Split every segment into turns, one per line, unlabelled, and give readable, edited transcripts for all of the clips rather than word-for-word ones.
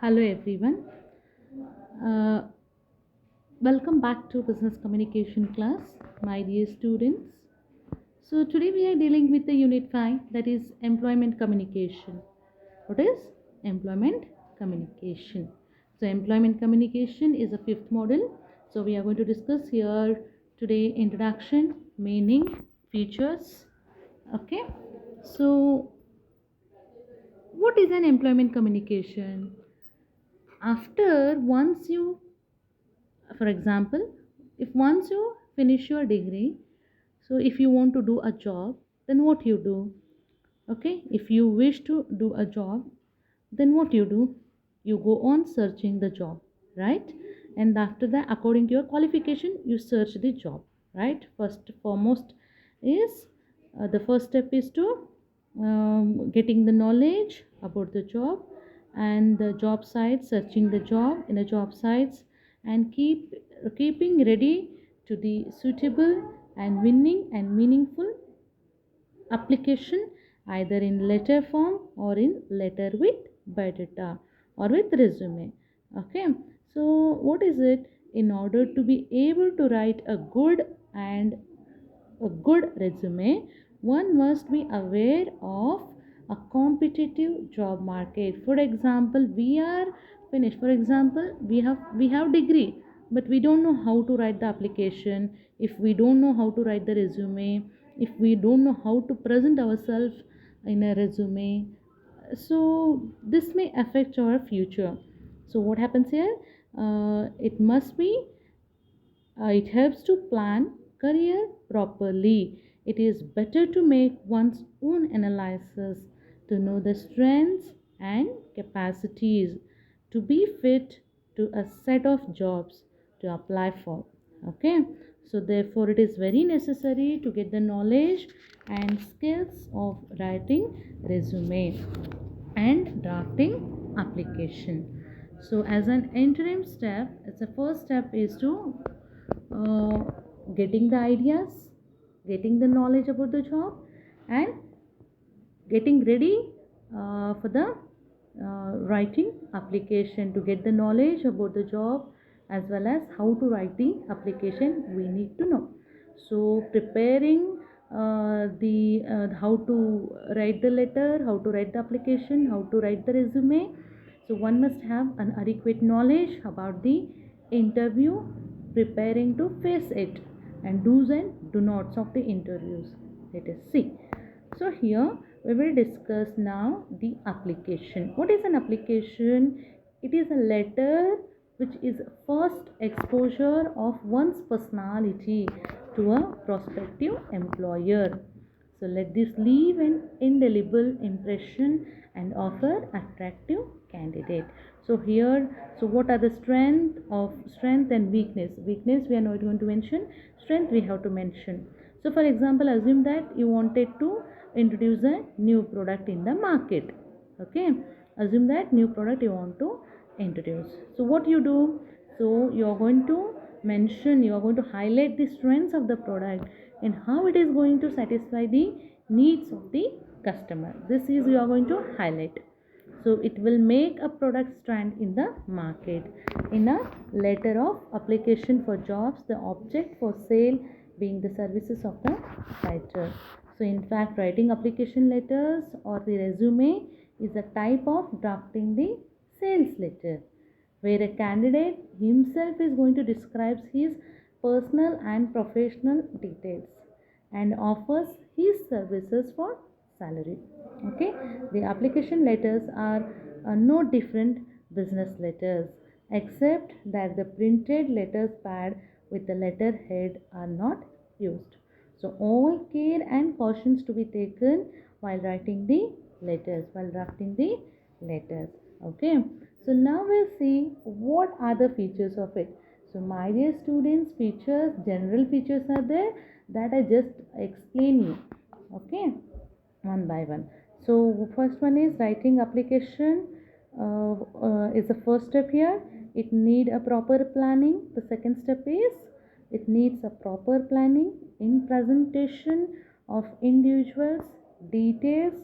Hello everyone. Uh, Welcome back to business communication class, my dear students. So today we are dealing with the unit 5, that is employment communication. What is employment communication? So employment communication is a fifth model. So we are going to discuss here today introduction, meaning, features. Okay. So what is an employment communication? After once you For example, if once you finish your degree, so if you want to do a job, then what you do? Okay, if you wish to do a job, then what you do? You go on searching the job, right? And after that, according to your qualification, you search the job, right? First foremost is the first step is to getting the knowledge about the job and the job sites, searching the job in the job sites, and keeping ready to the suitable and winning and meaningful application, either in letter form or in letter with biodata or with resume. Okay, so what is it? In order to be able to write a good resume, one must be aware of a competitive job market. For example, we are finished. For example, we have degree, but we don't know how to write the application. If we don't know how to write the resume, if we don't know how to present ourselves in a resume, so this may affect our future. So what happens here? It must be It helps to plan career properly. It is better to make one's own analysis to know the strengths and capacities to be fit to a set of jobs to apply for. Okay, so therefore it is very necessary to get the knowledge and skills of writing resume and drafting application. So as an interim step, as a first step is to uh, getting the ideas, getting the knowledge about the job, and getting ready for the writing application. To get the knowledge about the job as well as how to write the application, we need to know. So preparing the how to write the letter, how to write the application, how to write the resume. So one must have an adequate knowledge about the interview, preparing to face it, and do's and do nots of the interviews. Let us see. So here we will discuss now the application. What is an application? It is a letter which is first exposure of one's personality to a prospective employer. So let this leave an indelible impression and offer attractive candidate. So here, so what are the strength and weakness? Weakness we are not going to mention. Strength we have to mention. So for example, assume that you wanted to introduce a new product in the market. Okay, assume that new product you want to introduce. So what you do? So you are going to mention, you are going to highlight the strengths of the product and how it is going to satisfy the needs of the customer. This is you are going to highlight. So it will make a product stand in the market. In a letter of application for jobs, the object for sale being the services of the writer. So in fact, writing application letters or the resume is a type of drafting the sales letter, where a candidate himself is going to describe his personal and professional details and offers his services for salary. Okay, the application letters are no different business letters, except that the printed letters pad with the letterhead are not used. So all care and cautions to be taken while writing the letters, while drafting the letters. Okay, so now we'll see what are the features of it. So my dear students, features, general features are there that I just explain you. Okay, one by one. So first one is writing application is the first step here. It need a proper planning. The second step is it needs a proper planning in presentation of individuals details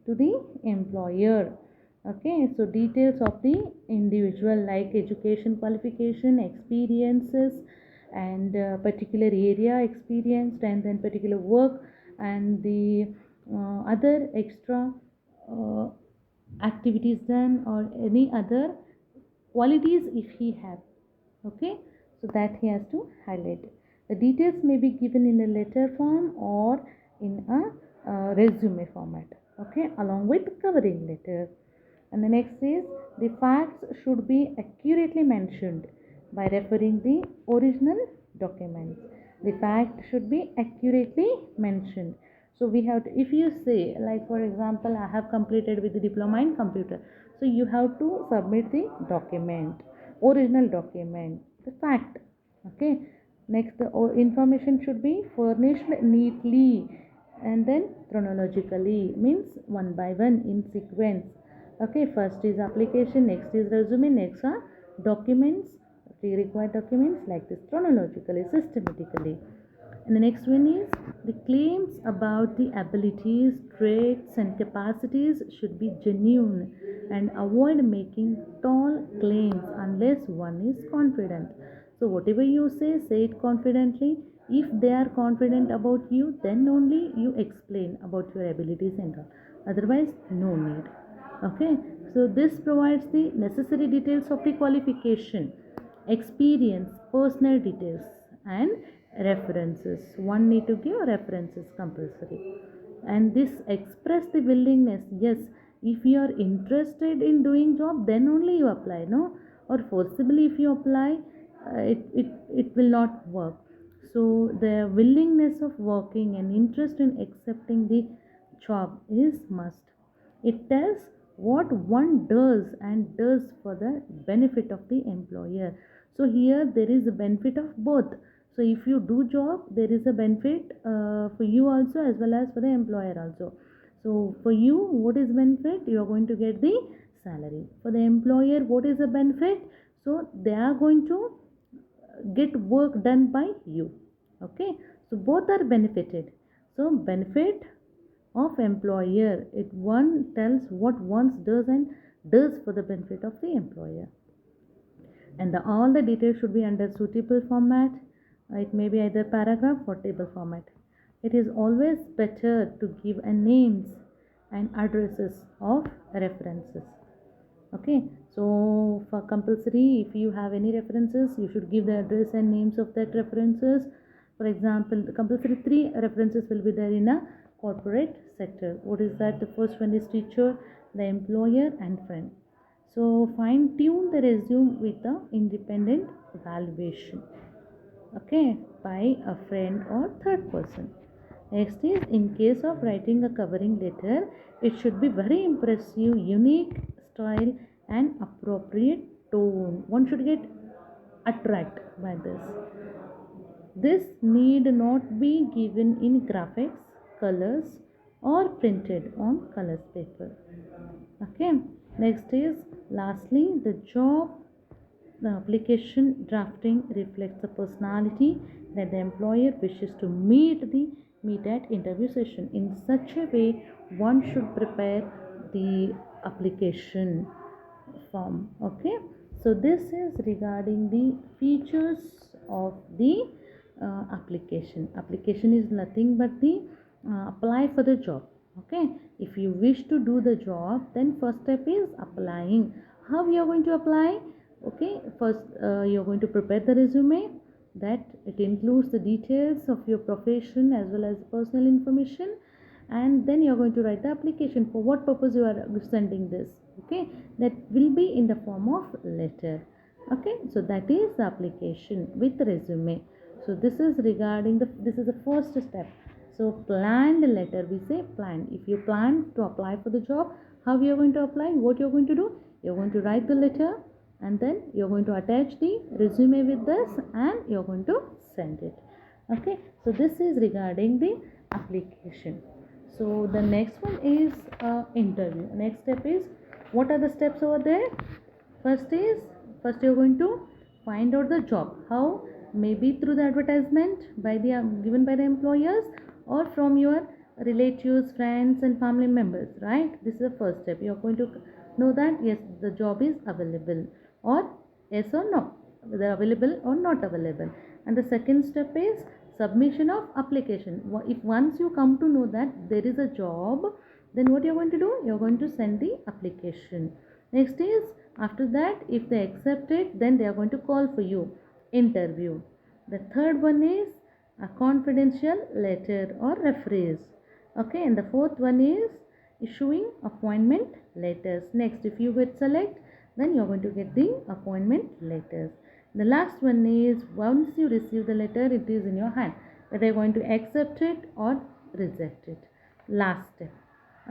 to the employer. Okay, so details of the individual like education qualification, experiences, and particular area experienced, and then particular work, and the other extra uh, activities done, or any other qualities if he have. Okay, so that he has to highlight. The details may be given in a letter form or in a resume format, okay, along with covering letter. And the next is the facts should be accurately mentioned by referring the original documents. The fact should be accurately mentioned. So we have to, if you say like for example I have completed with the diploma in computer, so you have to submit the document, original document, the fact. Okay, next the information should be furnished neatly and then chronologically, means one by one in sequence. Okay, first is application, next is resume, next are documents, pre-required documents, like this chronologically, systematically. And the next one is the claims about the abilities, traits, and capacities should be genuine, and avoid making tall claims unless one is confident. So, whatever you say it confidently. If they are confident about you, then only you explain about your abilities and all. Otherwise, no need. Okay, so this provides the necessary details of the qualification, experience, personal details, and references. One need to give references compulsory. And this express the willingness. Yes, if you are interested in doing job, then only you apply, no, or forcibly if you apply, it will not work. So the willingness of working and interest in accepting the job is must. It tells what one does and does for the benefit of the employer. So here there is a benefit of both. So if you do job, there is a benefit for you also as well as for the employer also. So for you, what is benefit? You are going to get the salary. For the employer, what is the benefit? So they are going to get work done by you. Okay, so both are benefited. So benefit of employer, it one tells what one does and does for the benefit of the employer. And all the details should be under suitable format. It may be either paragraph or table format. It is always better to give a names and addresses of references. Okay, so for compulsory, if you have any references, you should give the address and names of that references. For example, the compulsory three references will be there in a corporate sector. What is that? The first one is teacher, the employer, and friend. So fine tune the resume with the independent evaluation, okay, by a friend or third person. Next is, in case of writing a covering letter, it should be very impressive, unique style, and appropriate tone. One should get attract by this. This need not be given in graphics, colors, or printed on colors paper. Okay, next is lastly the job. The application drafting reflects the personality that the employer wishes to meet at interview session. In such a way, one should prepare the application form. Okay, so this is regarding the features of the application. Application is nothing but the apply for the job. Okay, if you wish to do the job, then first step is applying. How you are going to apply? Okay, first you're going to prepare the resume, that it includes the details of your profession as well as personal information, and then you're going to write the application for what purpose you are sending this. Okay, that will be in the form of letter. Okay, so that is the application with the resume. So this is regarding this is the first step. So planned letter, we say planned. If you plan to apply for the job, how you are going to apply, what you're going to do, you're going to write the letter, and then you're going to attach the resume with this, and you're going to send it. Okay, so this is regarding the application. So the next one is interview. Next step is, what are the steps over there? First you're going to find out the job. How? Maybe through the advertisement by the given by the employers, or from your relatives, friends, and family members, right? This is the first step. You're going to know that yes, the job is available, or yes or no, whether available or not available. And the second step is submission of application. If once you come to know that there is a job, then what you're going to do, you're going to send the application. Next is, after that, if they accept it, then they are going to call for you interview. The third one is a confidential letter or referees. Okay, and the fourth one is issuing appointment letters. Next, if you get select, then you're going to get the appointment letters. The last one is, once you receive the letter, it is in your hand whether you're going to accept it or reject it. Last step.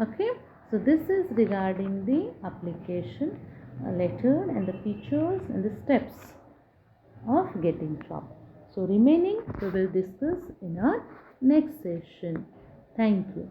Okay, so this is regarding the application letter and the features and the steps of getting job. So remaining we will discuss in our next session. Thank you.